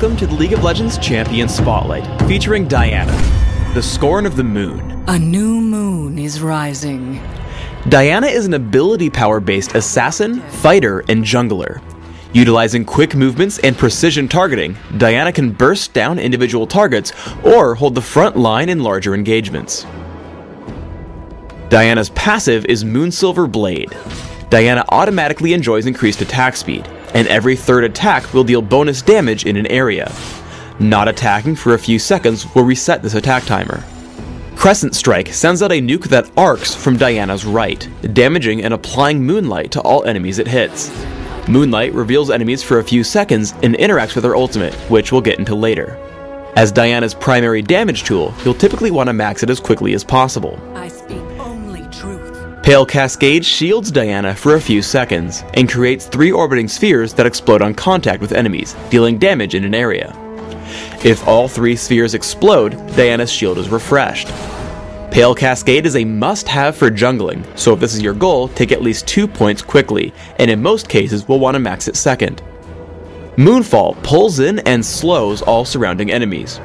welcome to the League of Legends Champion Spotlight, featuring Diana, the Scorn of the Moon. A new moon is rising. Diana is an ability power-based assassin, fighter, and jungler. Utilizing quick movements and precision targeting, Diana can burst down individual targets or hold the front line in larger engagements. Diana's passive is Moonsilver Blade. Diana automatically enjoys increased attack speed, and every third attack will deal bonus damage in an area. Not attacking for a few seconds will reset this attack timer. Crescent Strike sends out a nuke that arcs from Diana's right, damaging and applying Moonlight to all enemies it hits. Moonlight reveals enemies for a few seconds and interacts with her ultimate, which we'll get into later. As Diana's primary damage tool, you'll typically want to max it as quickly as possible. I speak only truth. Pale Cascade shields Diana for a few seconds, and creates 3 orbiting spheres that explode on contact with enemies, dealing damage in an area. If all 3 spheres explode, Diana's shield is refreshed. Pale Cascade is a must-have for jungling, so if this is your goal, take at least 2 points quickly, and in most cases we'll want to max it second. Moonfall pulls in and slows all surrounding enemies.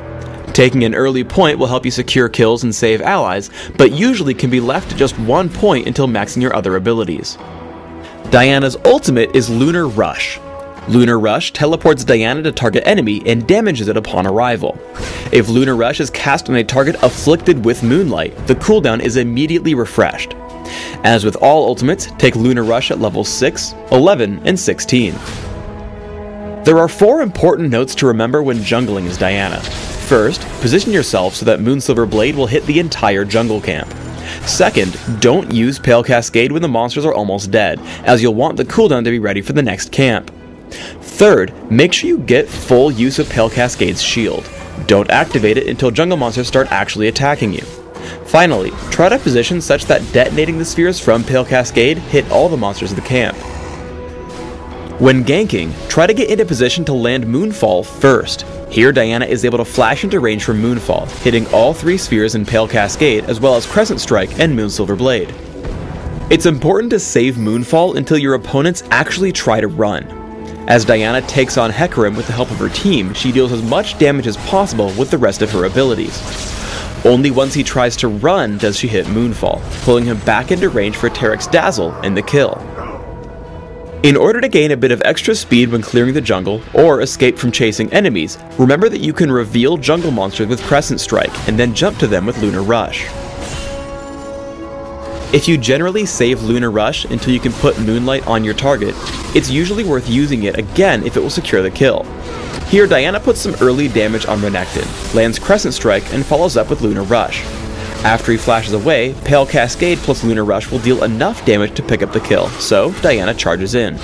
Taking an early point will help you secure kills and save allies, but usually can be left at just 1 point until maxing your other abilities. Diana's ultimate is Lunar Rush. Lunar Rush teleports Diana to target enemy and damages it upon arrival. If Lunar Rush is cast on a target afflicted with Moonlight, the cooldown is immediately refreshed. As with all ultimates, take Lunar Rush at levels 6, 11, and 16. There are 4 important notes to remember when jungling as Diana. First, position yourself so that Moonsilver Blade will hit the entire jungle camp. Second, don't use Pale Cascade when the monsters are almost dead, as you'll want the cooldown to be ready for the next camp. Third, make sure you get full use of Pale Cascade's shield. Don't activate it until jungle monsters start actually attacking you. Finally, try to position such that detonating the spheres from Pale Cascade hit all the monsters of the camp. When ganking, try to get into position to land Moonfall first. Here Diana is able to flash into range from Moonfall, hitting all 3 spheres in Pale Cascade as well as Crescent Strike and Moonsilver Blade. It's important to save Moonfall until your opponents actually try to run. As Diana takes on Hecarim with the help of her team, she deals as much damage as possible with the rest of her abilities. Only once he tries to run does she hit Moonfall, pulling him back into range for Terek's Dazzle and the kill. In order to gain a bit of extra speed when clearing the jungle, or escape from chasing enemies, remember that you can reveal jungle monsters with Crescent Strike and then jump to them with Lunar Rush. If you generally save Lunar Rush until you can put Moonlight on your target, it's usually worth using it again if it will secure the kill. Here Diana puts some early damage on Renekton, lands Crescent Strike, and follows up with Lunar Rush. After he flashes away, Pale Cascade plus Lunar Rush will deal enough damage to pick up the kill, so Diana charges in.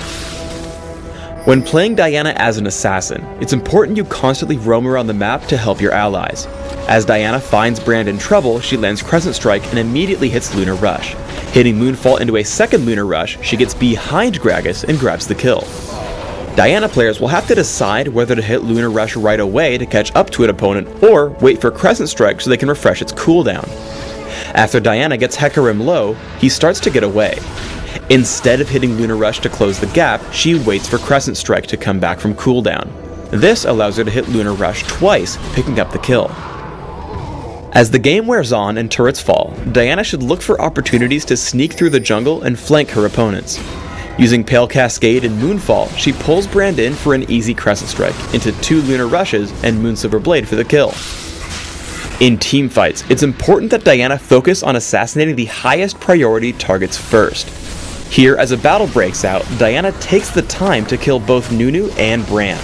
When playing Diana as an assassin, it's important you constantly roam around the map to help your allies. As Diana finds Brand in trouble, she lands Crescent Strike and immediately hits Lunar Rush. Hitting Moonfall into a second Lunar Rush, she gets behind Gragas and grabs the kill. Diana players will have to decide whether to hit Lunar Rush right away to catch up to an opponent, or wait for Crescent Strike so they can refresh its cooldown. After Diana gets Hecarim low, he starts to get away. Instead of hitting Lunar Rush to close the gap, she waits for Crescent Strike to come back from cooldown. This allows her to hit Lunar Rush twice, picking up the kill. As the game wears on and turrets fall, Diana should look for opportunities to sneak through the jungle and flank her opponents. Using Pale Cascade and Moonfall, she pulls Brand in for an easy Crescent Strike, into 2 Lunar Rushes and Moonsilver Blade for the kill. In teamfights, it's important that Diana focus on assassinating the highest priority targets first. Here, as a battle breaks out, Diana takes the time to kill both Nunu and Brand.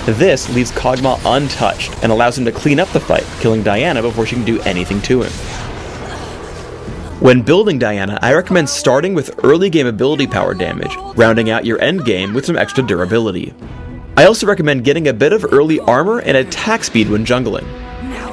This leaves Kog'Maw untouched and allows him to clean up the fight, killing Diana before she can do anything to him. When building Diana, I recommend starting with early game ability power damage, rounding out your end game with some extra durability. I also recommend getting a bit of early armor and attack speed when jungling.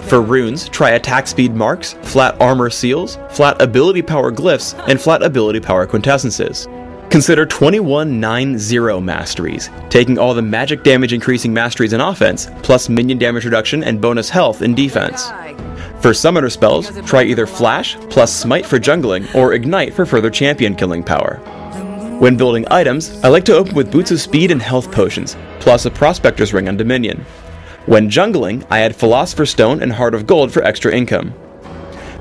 For runes, try attack speed marks, flat armor seals, flat ability power glyphs, and flat ability power quintessences. Consider 21-9-0 masteries, taking all the magic damage increasing masteries in offense, plus minion damage reduction and bonus health in defense. For summoner spells, try either Flash plus Smite for jungling, or Ignite for further champion killing power. When building items, I like to open with Boots of Speed and Health Potions, plus a Prospector's Ring on Dominion. When jungling, I add Philosopher's Stone and Heart of Gold for extra income.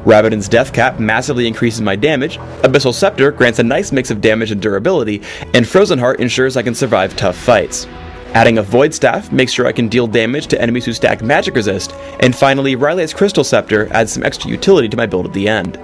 Rabadon's Death Cap massively increases my damage, Abyssal Scepter grants a nice mix of damage and durability, and Frozen Heart ensures I can survive tough fights. Adding a Void Staff makes sure I can deal damage to enemies who stack magic resist, and finally Ryle's Crystal Scepter adds some extra utility to my build at the end.